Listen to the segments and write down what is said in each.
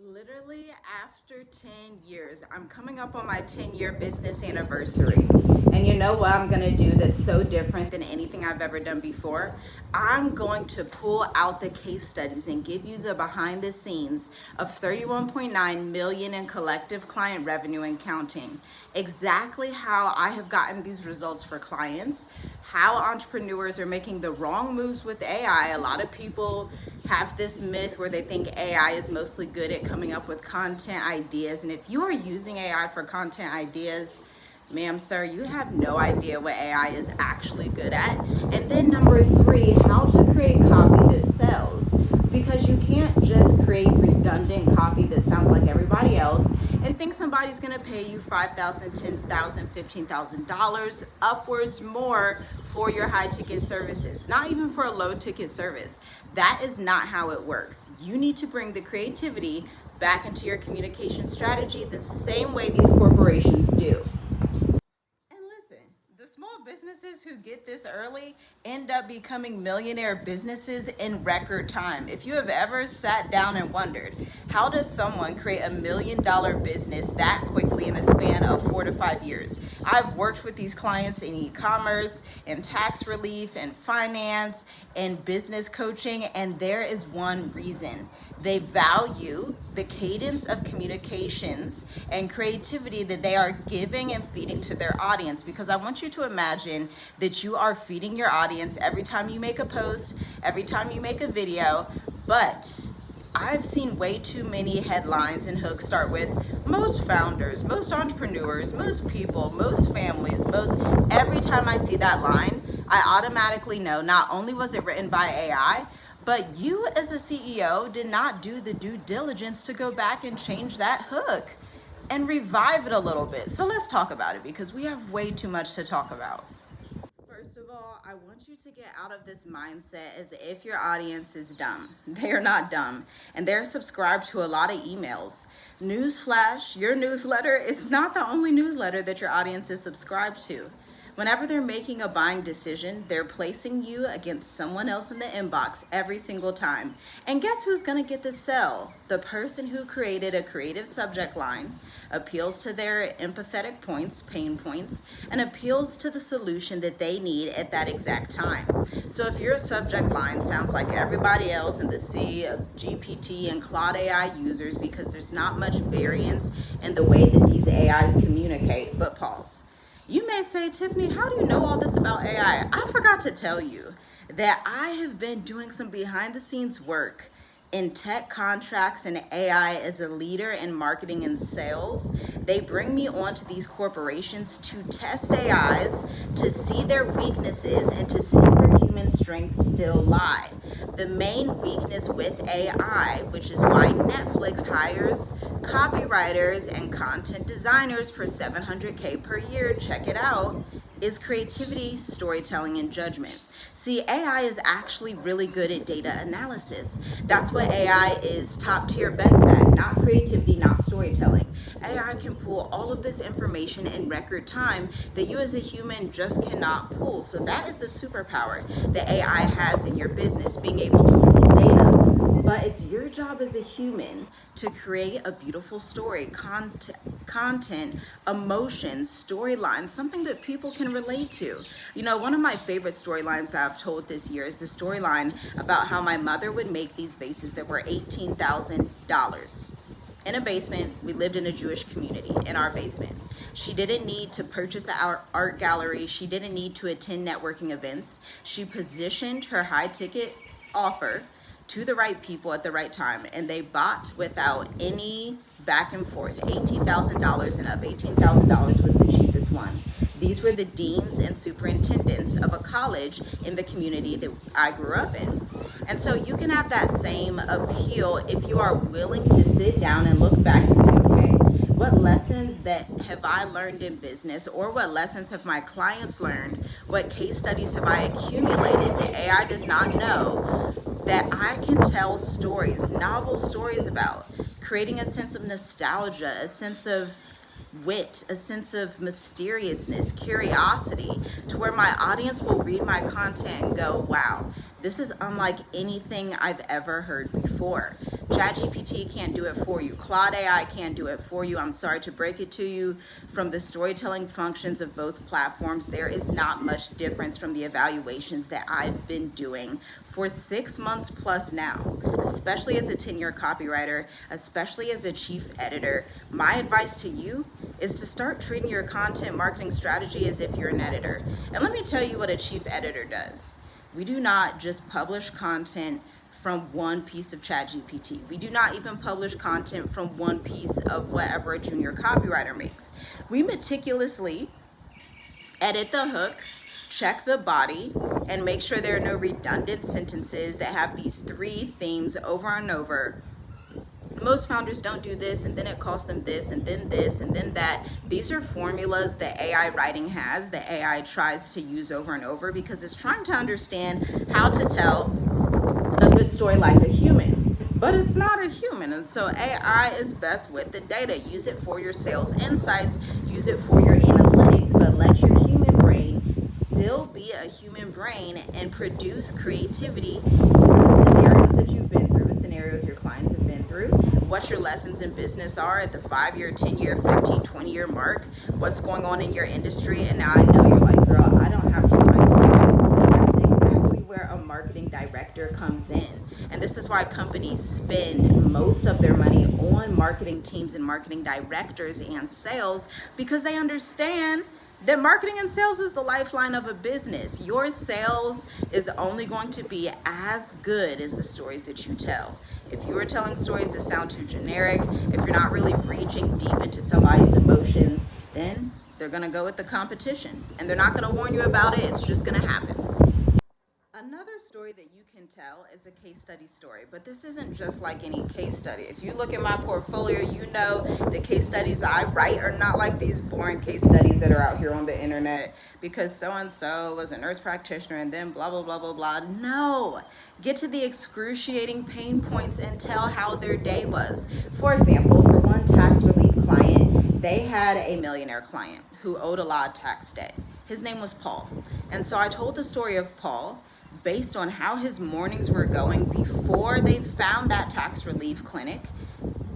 Literally after 10 years, I'm coming up on my 10-year business anniversary. And you know what I'm going to do that's so different than anything I've ever done before? I'm going to pull out the case studies and give you the behind the scenes of 31.9 million in collective client revenue and counting. Exactly how I have gotten these results for clients, how entrepreneurs are making the wrong moves with AI. A lot of people have this myth where they think AI is mostly good at coming up with content ideas. And if you are using AI for content ideas, ma'am, sir, you have no idea what AI is actually good at. And then number three, how to create copy that sells. Because you can't just create redundant copy that sounds like everybody else and think somebody's gonna pay you $5,000, $10,000, $15,000 upwards more for your high ticket services, not even for a low ticket service. That is not how it works. You need to bring the creativity back into your communication strategy the same way these corporations do. And listen, the small businesses who get this early end up becoming millionaire businesses in record time. If you have ever sat down and wondered, how does someone create $1 million business that quickly in a span of 4 to 5 years? I've worked with these clients in e-commerce, in tax relief, in finance, in business coaching, and there is one reason. They value the cadence of communications and creativity that they are giving and feeding to their audience. Because I want you to imagine that you are feeding your audience every time you make a post, every time you make a video, but I've seen way too many headlines and hooks start with most founders, most entrepreneurs, most people, most families, most. Every time I see that line, I automatically know not only was it written by AI, but you as a CEO did not do the due diligence to go back and change that hook and revive it a little bit. So let's talk about it because we have way too much to talk about. First of all, I want you to get out of this mindset as if your audience is dumb. They are not dumb, and they're subscribed to a lot of emails. Newsflash, your newsletter is not the only newsletter that your audience is subscribed to. Whenever they're making a buying decision, they're placing you against someone else in the inbox every single time. And guess who's going to get the sell? The person who created a creative subject line, appeals to their empathetic points, pain points, and appeals to the solution that they need at that exact time. So if your subject line sounds like everybody else in the sea of GPT and Claude AI users because there's not much variance in the way that these AIs communicate, but pause. You may say, Tiffany, how do you know all this about AI? I forgot to tell you that I have been doing some behind the scenes work in tech contracts and AI as a leader in marketing and sales. They bring me onto these corporations to test AIs, to see their weaknesses, and to see where human strengths still lie. The main weakness with AI, which is why Netflix hires copywriters and content designers for $700K per year, check it out, is creativity, storytelling, and judgment. See, AI is actually really good at data analysis. That's what AI is top tier best at, not creativity, not storytelling. AI can pull all of this information in record time that you as a human just cannot pull. So that is the superpower that AI has in your business, being able to pull data. But it's your job as a human to create a beautiful story, content, emotions, storylines, something that people can relate to. You know, one of my favorite storylines that I've told this year is the storyline about how my mother would make these vases that were $18,000 in a basement. We lived in a Jewish community in our basement. She didn't need to purchase an art gallery. She didn't need to attend networking events. She positioned her high ticket offer to the right people at the right time, and they bought without any back and forth. $18,000 and up. $18,000 was the cheapest one. These were the deans and superintendents of a college in the community that I grew up in. And so you can have that same appeal if you are willing to sit down and look back and say, okay, what lessons that have I learned in business, or what lessons have my clients learned? What case studies have I accumulated that AI does not know that I can tell stories, novel stories about, creating a sense of nostalgia, a sense of wit, a sense of mysteriousness, curiosity, to where my audience will read my content and go, wow, This is unlike anything I've ever heard before. ChatGPT can't do it for you. Claude AI can't do it for you. I'm sorry to break it to you. From the storytelling functions of both platforms, there is not much difference from the evaluations that I've been doing for 6 months plus now, especially as a 10-year copywriter, especially as a chief editor. My advice to you is to start treating your content marketing strategy as if you're an editor. And let me tell you what a chief editor does. We do not just publish content from one piece of ChatGPT. We do not even publish content from one piece of whatever a junior copywriter makes. We meticulously edit the hook, check the body, and make sure there are no redundant sentences that have these 3 themes over and over. Most founders don't do this, and then it costs them this, and then this, and then that. These are formulas that AI writing has, that AI tries to use over and over because it's trying to understand how to tell a good story like a human. But it's not a human, and so AI is best with the data. Use it for your sales insights, use it for your analytics, but let your human brain still be a human brain and produce creativity through scenarios that you've been through, scenarios your clients have been through, what your lessons in business are at the 5-year, 10-year, 15, 20-year mark, what's going on in your industry. And now I know you're like, girl, I don't have time for that. That's exactly where a marketing director comes in. And this is why companies spend most of their money on marketing teams and marketing directors and sales, because they understand that marketing and sales is the lifeline of a business. Your sales is only going to be as good as the stories that you tell. If you are telling stories that sound too generic, if you're not really reaching deep into somebody's emotions, then they're gonna go with the competition. And they're not gonna warn you about it, it's just gonna happen. Another story that you can tell is a case study story, but this isn't just like any case study. If you look at my portfolio, you know the case studies I write are not like these boring case studies that are out here on the internet because so-and-so was a nurse practitioner and then blah, blah, blah, blah, blah. No, get to the excruciating pain points and tell how their day was. For example, for one tax relief client, they had a millionaire client who owed a lot of tax debt. His name was Paul. And so I told the story of Paul based on how his mornings were going before they found that tax relief clinic,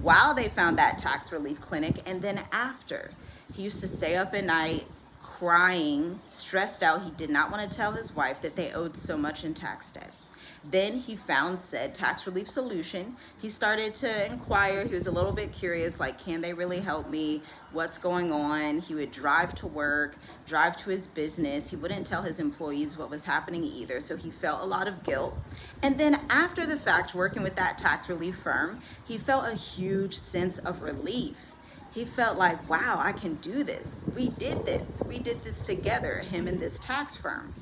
while they found that tax relief clinic, and then after. He used to stay up at night crying, stressed out. He did not want to tell his wife that they owed so much in tax debt. Then he found said tax relief solution. He started to inquire. He was a little bit curious, like, can they really help me? What's going on? He would drive to work, drive to his business. He wouldn't tell his employees what was happening either, so he felt a lot of guilt. And then after the fact, working with that tax relief firm, he felt a huge sense of relief. He felt like, wow, I can do this. We did this. We did this together, him and this tax firm.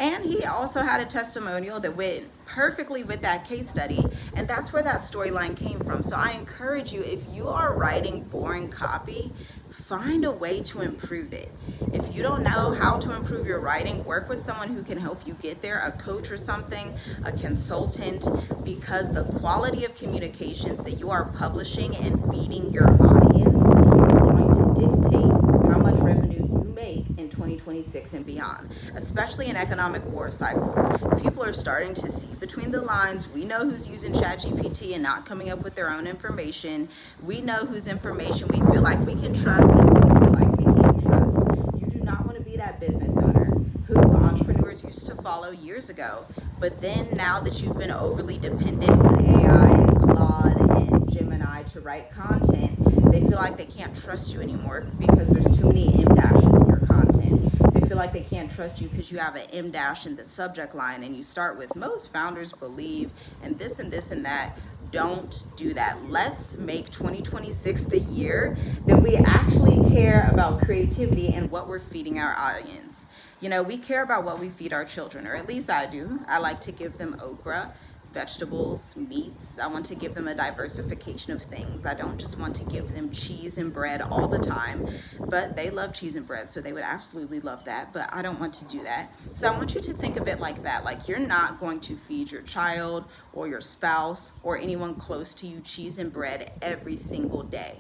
And he also had a testimonial that went perfectly with that case study, and that's where that storyline came from. So I encourage you, if you are writing boring copy, find a way to improve it. If you don't know how to improve your writing, work with someone who can help you get there, a coach or something, a consultant, because the quality of communications that you are publishing and feeding your audience is going to dictate how much revenue you make in 2026 and beyond, especially in economic war cycles. People are starting to see between the lines. We know who's using ChatGPT and not coming up with their own information. We know whose information we feel like we can trust and who we feel like we can't trust. You do not want to be that business owner who entrepreneurs used to follow years ago, but then now that you've been overly dependent on AI and Claude and Gemini to write content, they feel like they can't trust you anymore because there's too many M dashes in your content. They feel like they can't trust you because you have an M dash in the subject line and you start with most founders believe and this and this and that. Don't do that. Let's make 2026 the year that we actually care about creativity and what we're feeding our audience. You know, we care about what we feed our children, or at least I do. I like to give them okra, vegetables, meats. I want to give them a diversification of things. I don't just want to give them cheese and bread all the time, but they love cheese and bread, so they would absolutely love that, but I don't want to do that. So I want you to think of it like that, like you're not going to feed your child or your spouse or anyone close to you cheese and bread every single day.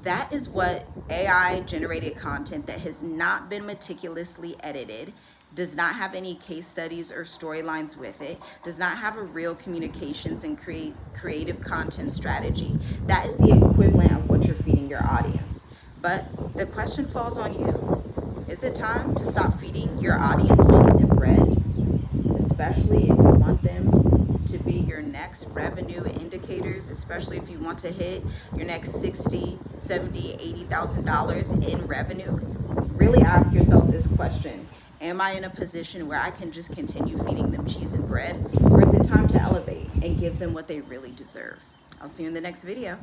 That is what AI generated content that has not been meticulously edited does not have any case studies or storylines with it, does not have a real communications and creative content strategy. That is the equivalent of what you're feeding your audience. But the question falls on you. Is it time to stop feeding your audience cheese and bread? Especially if you want them to be your next revenue indicators, especially if you want to hit your next $60, $70, $80,000 in revenue. Really ask yourself this question. Am I in a position where I can just continue feeding them cheese and bread? Or is it time to elevate and give them what they really deserve? I'll see you in the next video.